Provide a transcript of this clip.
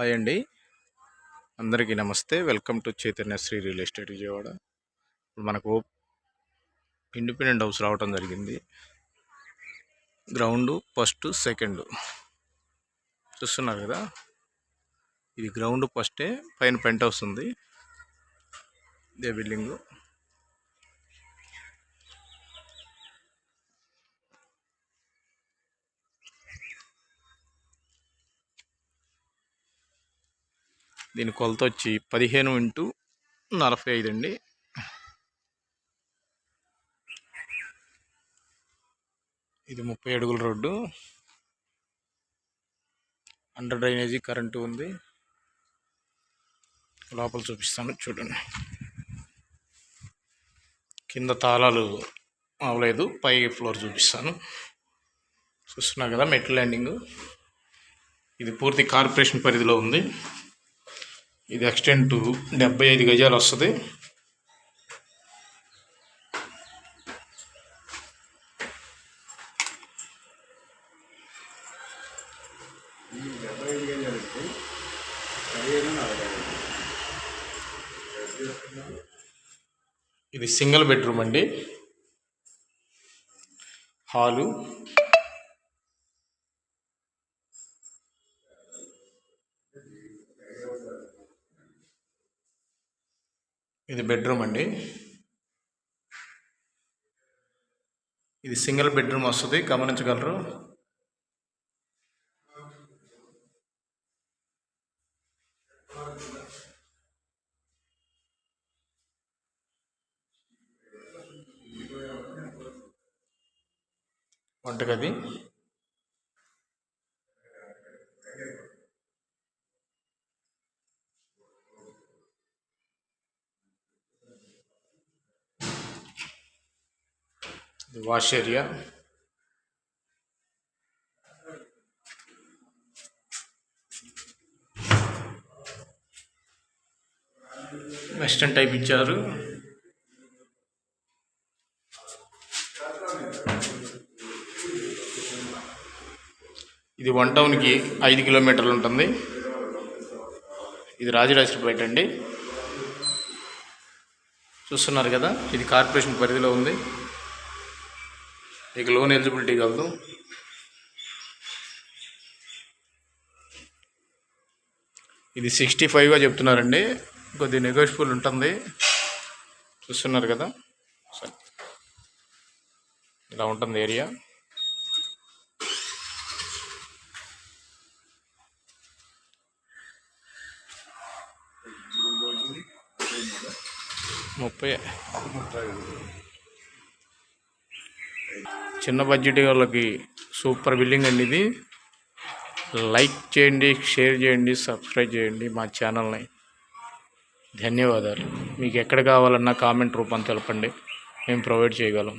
Hi అండి, అందరికీ నమస్తే. Welcome to Chaitanya Sri real estate Vijayawada. ఇప్పుడు మనకు ఇండిపెండెంట్ హౌస్ రావడం జరిగింది. గ్రౌండ్ ఫస్ట్ సెకండ్ చూస్తున్నారు కదా, ఇది గ్రౌండ్ ఫస్టే, పైన పెంట్ హౌస్ ఉంది. ఇదే బిల్డింగు. దీని కొలత వచ్చి 15x45 అండి. ఇది 30 అడుగుల రోడ్డు. అండర్ డ్రైనేజీ కరెంటు ఉంది. లోపల చూపిస్తాను చూడండి. కింద తాళాలు అవ్వలేదు, పై ఫ్లోర్ చూపిస్తాను. చూస్తున్నారు కదా, మెట్ల ల్యాండింగ్. ఇది పూర్తి కార్పొరేషన్ పరిధిలో ఉంది. ఇది ఎక్స్టెంట్ 75 గజాలు వస్తుంది. ఇది సింగిల్ బెడ్రూమ్ అండి. హాలు, ఇది బెడ్రూమ్ అండి. ఇది సింగిల్ బెడ్రూమ్ వస్తుంది, గమనించగలరు. వంటగది, వాష్ ఏరియా, వెస్టర్న్ టైప్ ఇచ్చారు. ఇది 1 టౌన్కి 5 కిలోమీటర్లు ఉంటుంది. ఇది రాజరాజపేట అండి. చూస్తున్నారు కదా, ఇది కార్పొరేషన్ పరిధిలో ఉంది. మీకు లోన్ ఎలిజిబిలిటీ కలదు. ఇది 65గా చెప్తున్నారండి, కొద్దిగా నెగోషియబుల్ ఉంటుంది. చూస్తున్నారు కదా, ఇలా ఉంటుంది ఏరియా. చిన్న బడ్జెట్ వాళ్ళకి సూపర్ బిల్డింగ్ అండి ఇది. లైక్ చేయండి, షేర్ చేయండి, సబ్స్క్రైబ్ చేయండి మా ఛానల్ని. ధన్యవాదాలు. మీకు ఎక్కడ కావాలన్నా కామెంట్ రూపం తెలపండి, మేము ప్రొవైడ్ చేయగలం.